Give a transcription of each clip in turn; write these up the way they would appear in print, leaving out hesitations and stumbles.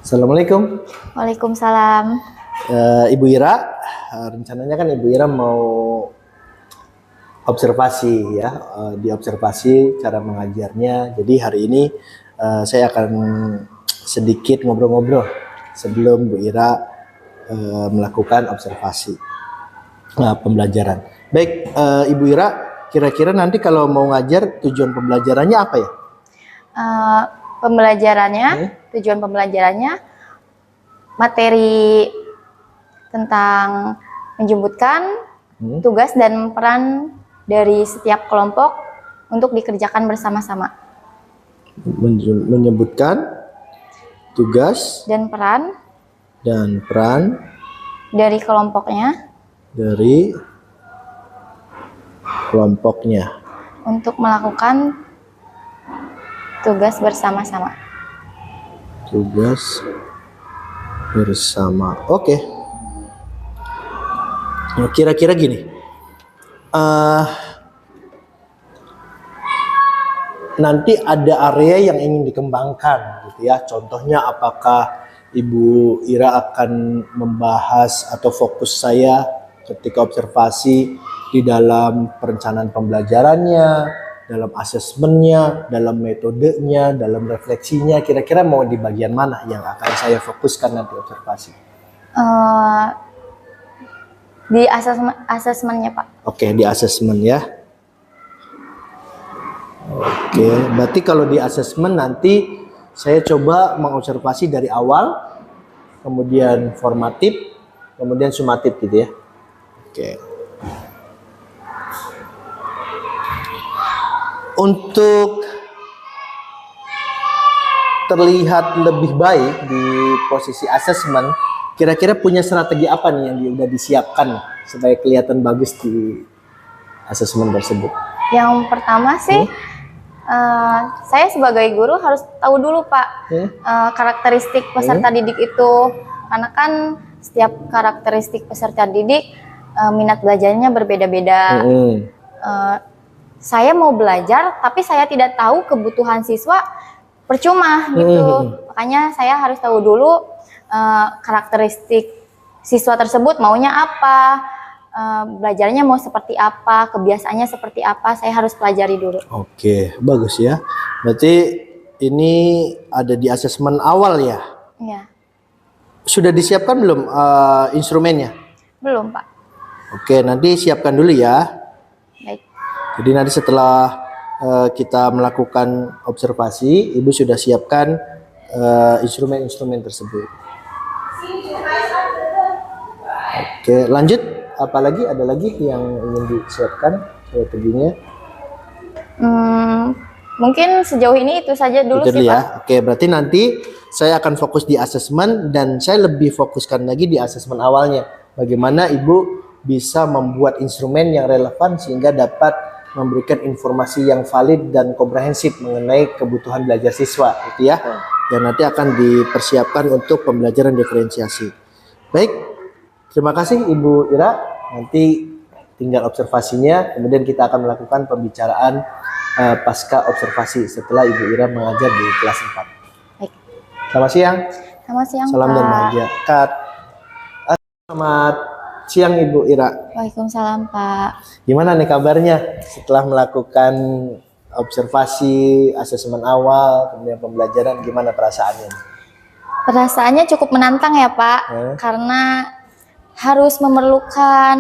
Assalamualaikum. Waalaikumsalam. Ibu Ira, rencananya kan Ibu Ira mau observasi ya, diobservasi cara mengajarnya. Jadi hari ini saya akan sedikit ngobrol-ngobrol sebelum Bu Ira melakukan observasi pembelajaran. Baik, Ibu Ira, kira-kira nanti kalau mau ngajar tujuan pembelajarannya apa ya? Tujuan pembelajarannya materi tentang menjemputkan tugas dan peran dari setiap kelompok untuk dikerjakan bersama-sama. Menyebutkan tugas dan peran dari kelompoknya untuk melakukan tugas bersama-sama. Oke. Nah, kira-kira gini. Nanti ada area yang ingin dikembangkan gitu ya. Contohnya apakah Ibu Ira akan membahas atau fokus saya ketika observasi di dalam perencanaan pembelajarannya, dalam asesmennya, dalam metodenya, dalam refleksinya, kira-kira mau di bagian mana yang akan saya fokuskan nanti observasi? Di asesmennya, Pak. Oke, di asesmen ya. Oke, berarti kalau di asesmen nanti saya coba mengobservasi dari awal, kemudian formatif, kemudian sumatif gitu ya. Oke. Untuk terlihat lebih baik di posisi asesmen, kira-kira punya strategi apa nih yang sudah disiapkan supaya kelihatan bagus di asesmen tersebut? Yang pertama sih, saya sebagai guru harus tahu dulu, Pak, karakteristik peserta didik itu. Karena kan setiap karakteristik peserta didik minat belajarnya berbeda-beda. Saya mau belajar, tapi saya tidak tahu kebutuhan siswa, percuma gitu. Makanya saya harus tahu dulu karakteristik siswa tersebut maunya apa, belajarnya mau seperti apa, kebiasaannya seperti apa, saya harus pelajari dulu. Oke, bagus ya. Berarti ini ada di asesmen awal ya? Iya. Sudah disiapkan belum instrumennya? Belum, Pak. Oke, nanti siapkan dulu ya. Baik. Jadi nanti setelah kita melakukan observasi, Ibu sudah siapkan instrumen-instrumen tersebut. Oke, lanjut. Apalagi ada lagi yang ingin disiapkan strateginya? Mungkin sejauh ini itu saja dulu sih, ya. Pak. Oke, berarti nanti saya akan fokus di asesmen dan saya lebih fokuskan lagi di asesmen awalnya. Bagaimana Ibu bisa membuat instrumen yang relevan sehingga dapat memberikan informasi yang valid dan komprehensif mengenai kebutuhan belajar siswa, gitu ya. Dan nanti akan dipersiapkan untuk pembelajaran diferensiasi. Baik, terima kasih Ibu Ira. Nanti tinggal observasinya, kemudian kita akan melakukan pembicaraan pasca observasi setelah Ibu Ira mengajar di kelas 4. Baik. Selamat siang. Selamat siang, Salam Pak. dan bahagia. Cut. Selamat siang Ibu Ira. Waalaikumsalam, Pak. Gimana nih kabarnya setelah melakukan observasi, asesmen awal, kemudian pembelajaran, gimana perasaannya? Perasaannya cukup menantang ya, Pak, karena harus menyiapkan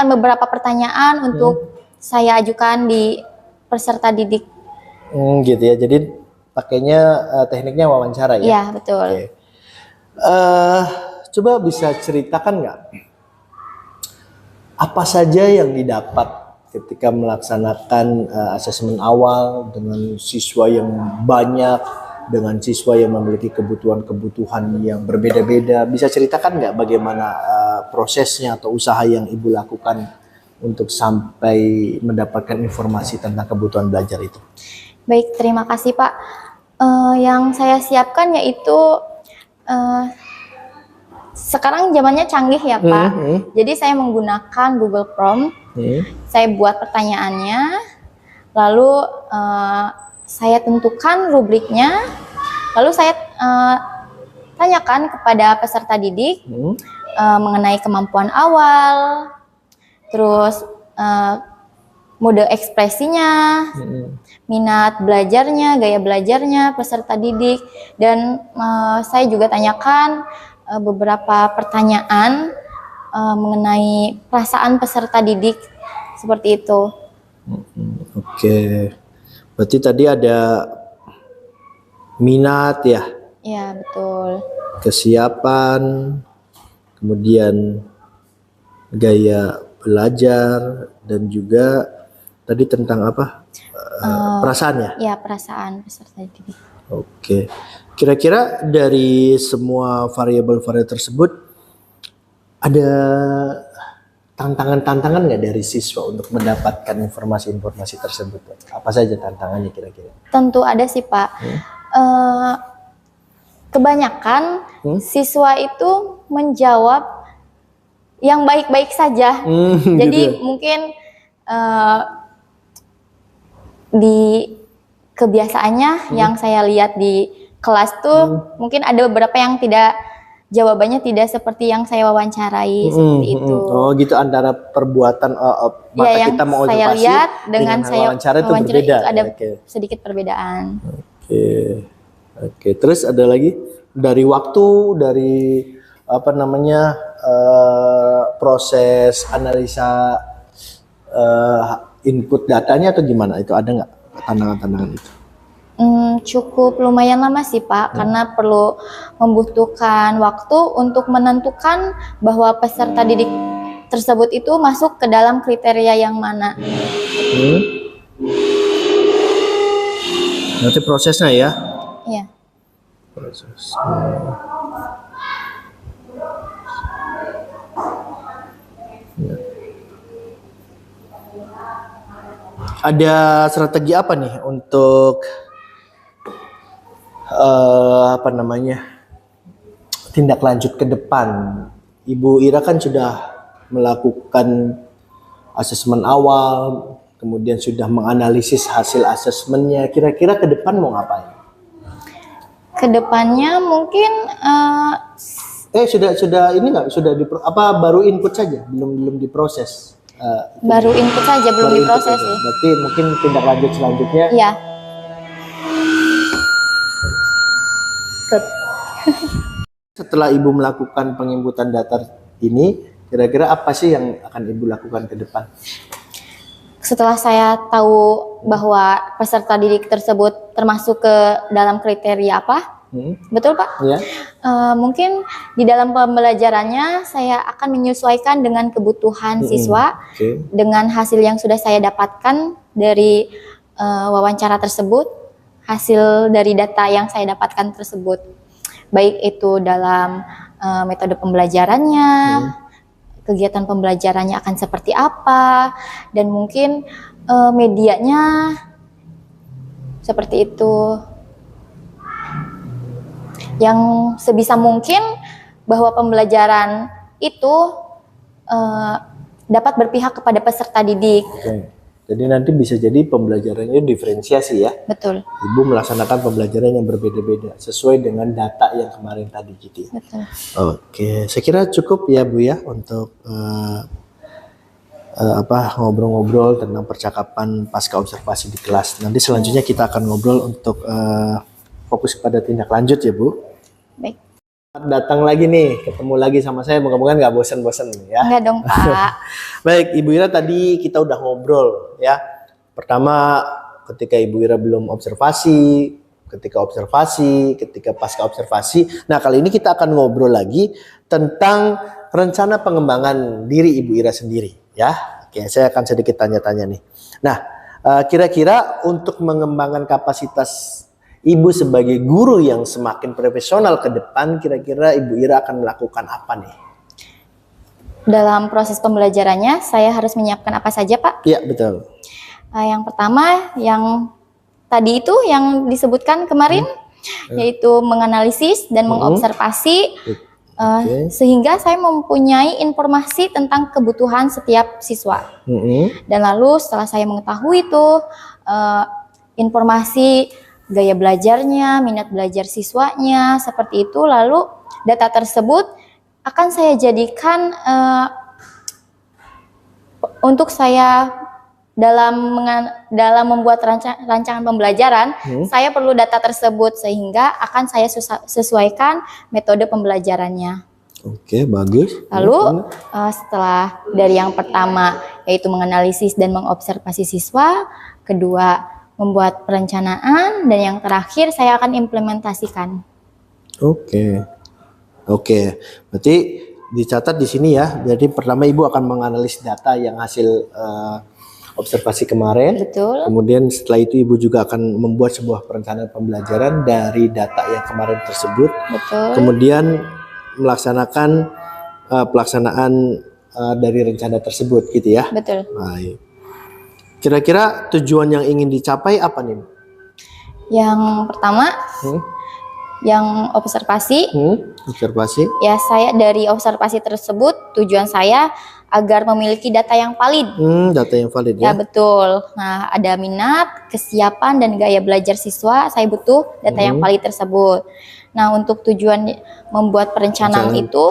beberapa pertanyaan untuk saya ajukan di peserta didik. Gitu ya, jadi pakainya tekniknya wawancara ya? Iya, betul. Okay. Coba bisa ceritakan nggak apa saja yang didapat ketika melaksanakan asesmen awal dengan siswa yang banyak, dengan siswa yang memiliki kebutuhan-kebutuhan yang berbeda-beda. Bisa ceritakan nggak bagaimana prosesnya atau usaha yang Ibu lakukan untuk sampai mendapatkan informasi tentang kebutuhan belajar itu? Baik, terima kasih, Pak. Yang saya siapkan yaitu sekarang zamannya canggih ya, Pak. Jadi saya menggunakan Google Chrome. Saya buat pertanyaannya, lalu saya tentukan rubriknya, lalu saya tanyakan kepada peserta didik mengenai kemampuan awal, terus mode ekspresinya, minat belajarnya, gaya belajarnya peserta didik, dan saya juga tanyakan beberapa pertanyaan mengenai perasaan peserta didik seperti itu. Oke, berarti tadi ada minat ya, Ya, betul. kesiapan, kemudian gaya belajar, dan juga tadi tentang apa? Perasaan ya? Ya, perasaan peserta didik. Oke. Kira-kira dari semua variabel-variabel tersebut ada tantangan-tantangan nggak dari siswa untuk mendapatkan informasi-informasi tersebut? Apa saja tantangannya kira-kira? Tentu ada sih, Pak. Kebanyakan siswa itu menjawab yang baik-baik saja. Jadi gitu ya? mungkin di kebiasaannya yang saya lihat di kelas tuh mungkin ada beberapa yang jawabannya tidak seperti yang saya wawancarai seperti itu. Oh gitu, antara perbuatan mata Ya, yang kita mau saya observasi lihat dengan saya wawancara itu wawancara berbeda. itu ada Oke. sedikit perbedaan. Oke. Terus ada lagi dari waktu, dari apa namanya proses analisa input datanya atau gimana? Itu ada nggak tantangan-tantangan itu? Cukup lumayan lama sih Pak, karena perlu membutuhkan waktu untuk menentukan bahwa peserta didik tersebut itu masuk ke dalam kriteria yang mana. Nanti prosesnya ya? Iya. Proses. Ya. Ada strategi apa nih untuk apa namanya tindak lanjut ke depan? Ibu Ira kan sudah melakukan asesmen awal, kemudian sudah menganalisis hasil asesmennya. Kira-kira ke depan mau ngapain? Kedepannya mungkin sudah ini nggak, sudah apa baru input saja, belum diproses? baru input saja, belum Baru input diproses saja. sih. Berarti mungkin tindak lanjut selanjutnya. Iya. Setelah Ibu melakukan penginputan data ini, kira-kira apa sih yang akan Ibu lakukan ke depan? Setelah saya tahu bahwa peserta didik tersebut termasuk ke dalam kriteria apa, betul Pak? Ya. Mungkin di dalam pembelajarannya saya akan menyesuaikan dengan kebutuhan siswa, dengan hasil yang sudah saya dapatkan dari wawancara tersebut, hasil dari data yang saya dapatkan tersebut, baik itu dalam metode pembelajarannya, kegiatan pembelajarannya akan seperti apa, dan mungkin medianya seperti itu. Yang sebisa mungkin bahwa pembelajaran itu dapat berpihak kepada peserta didik. Oke. Jadi nanti bisa jadi pembelajarannya diferensiasi ya. Betul. Ibu melaksanakan pembelajaran yang berbeda-beda sesuai dengan data yang kemarin tadi gitu ya. Betul. Oke, saya kira cukup ya Bu ya untuk ngobrol-ngobrol tentang percakapan pasca observasi di kelas. Nanti selanjutnya kita akan ngobrol untuk fokus pada tindak lanjut ya Bu. Baik. Datang lagi nih, ketemu lagi sama saya, moga-moga nggak bosan-bosan ya. Enggak dong Pak. Baik, Ibu Ira, tadi kita udah ngobrol ya. Pertama ketika Ibu Ira belum observasi, ketika observasi, ketika pasca observasi. Nah, kali ini kita akan ngobrol lagi tentang rencana pengembangan diri Ibu Ira sendiri ya. Oke, saya akan sedikit tanya-tanya nih. Nah, kira-kira untuk mengembangkan kapasitas Ibu sebagai guru yang semakin profesional ke depan, kira-kira Ibu Ira akan melakukan apa nih? Dalam proses pembelajarannya, saya harus menyiapkan apa saja, Pak? Iya, betul. Yang pertama, yang tadi itu yang disebutkan kemarin, yaitu menganalisis dan mengobservasi, sehingga saya mempunyai informasi tentang kebutuhan setiap siswa. Dan lalu setelah saya mengetahui itu, informasi gaya belajarnya, minat belajar siswanya, seperti itu. Lalu data tersebut akan saya jadikan untuk saya dalam membuat rancangan pembelajaran. Saya perlu data tersebut sehingga akan saya sesuaikan metode pembelajarannya. Oke, bagus. Lalu setelah dari yang pertama yaitu menganalisis dan mengobservasi siswa, kedua membuat perencanaan, dan yang terakhir saya akan implementasikan. Oke. Berarti dicatat di sini ya. Jadi pertama Ibu akan menganalisis data yang hasil observasi kemarin. Betul. Kemudian setelah itu Ibu juga akan membuat sebuah perencanaan pembelajaran dari data yang kemarin tersebut. Betul. Kemudian melaksanakan pelaksanaan dari rencana tersebut gitu ya. Betul. Baik. Kira-kira tujuan yang ingin dicapai apa nih? Yang pertama, yang observasi. Observasi. Ya, saya dari observasi tersebut tujuan saya agar memiliki data yang valid. Data yang valid ya. Ya, betul. Nah, ada minat, kesiapan, dan gaya belajar siswa. Saya butuh data yang valid tersebut. Nah, untuk tujuan membuat perencanaan itu,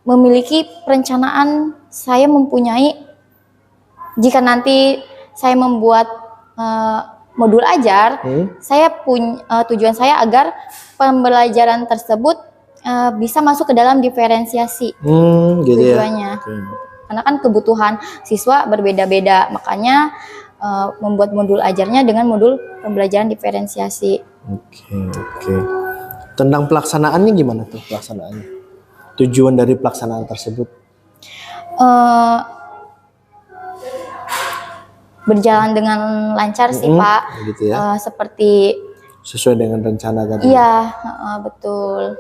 memiliki perencanaan, saya mempunyai, jika nanti saya membuat modul ajar, saya tujuan saya agar pembelajaran tersebut bisa masuk ke dalam diferensiasi gitu tujuannya. Ya. Karena kan kebutuhan siswa berbeda-beda, makanya membuat modul ajarnya dengan modul pembelajaran diferensiasi. Oke. Tentang pelaksanaannya gimana tuh pelaksanaannya? Tujuan dari pelaksanaan tersebut? Berjalan dengan lancar sih Pak. Gitu ya. Seperti sesuai dengan rencana tadi. Iya, betul.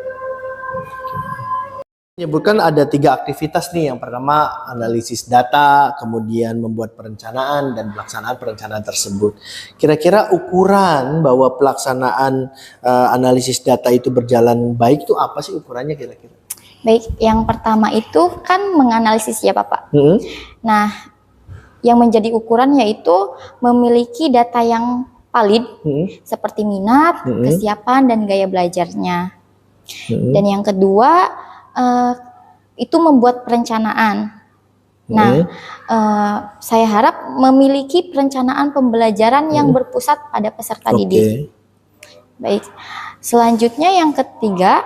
Menyebutkan ada 3 aktivitas nih. Yang pertama analisis data, kemudian membuat perencanaan, dan pelaksanaan perencanaan tersebut. Kira-kira ukuran bahwa pelaksanaan analisis data itu berjalan baik itu apa sih ukurannya kira-kira? Baik, yang pertama itu kan menganalisis ya Bapak. Nah, yang menjadi ukuran yaitu memiliki data yang valid seperti minat, kesiapan, dan gaya belajarnya. Dan yang kedua itu membuat perencanaan. Nah, saya harap memiliki perencanaan pembelajaran yang berpusat pada peserta didik. Baik, selanjutnya yang ketiga,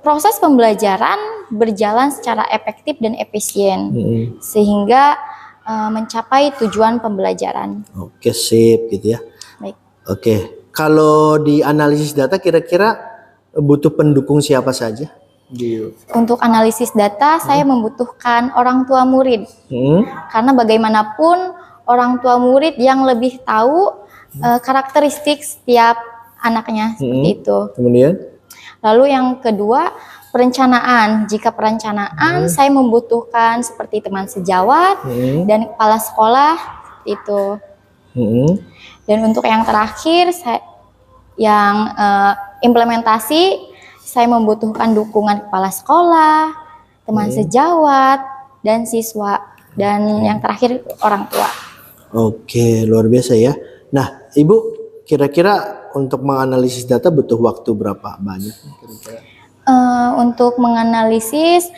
proses pembelajaran berjalan secara efektif dan efisien sehingga mencapai tujuan pembelajaran. Oke, sip gitu ya. Baik. Oke, kalau di analisis data kira-kira butuh pendukung siapa saja? Untuk analisis data saya membutuhkan orang tua murid. Karena bagaimanapun orang tua murid yang lebih tahu karakteristik setiap anaknya seperti itu. Kemudian? Lalu yang kedua, perencanaan. Jika perencanaan saya membutuhkan seperti teman sejawat dan kepala sekolah itu. Dan untuk yang terakhir yang implementasi, saya membutuhkan dukungan kepala sekolah, teman sejawat, dan siswa, dan yang terakhir orang tua. Oke, luar biasa ya. Nah, Ibu kira-kira untuk menganalisis data butuh waktu berapa banyak kira-kira? Untuk menganalisis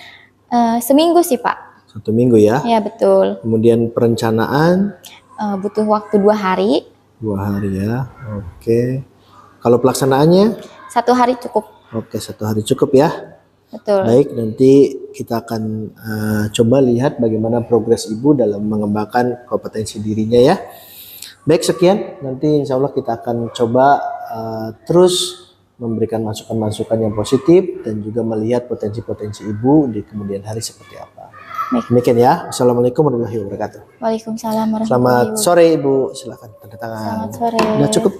seminggu sih Pak. 1 minggu ya? Ya, betul. Kemudian perencanaan? Butuh waktu 2 hari. 2 hari ya, oke. Kalau pelaksanaannya? 1 hari cukup. Oke, 1 hari cukup ya. Betul. Baik, nanti kita akan coba lihat bagaimana progres Ibu dalam mengembangkan kompetensi dirinya ya. Baik, sekian. Nanti insya Allah kita akan coba terus memberikan masukan-masukan yang positif dan juga melihat potensi-potensi Ibu di kemudian hari seperti apa. Baik. Demikian ya. Assalamualaikum warahmatullahi wabarakatuh. Waalaikumsalam warahmatullahi Selamat wabarakatuh. sore Ibu. Silakan tanda tangan. Selamat sore. Udah cukup.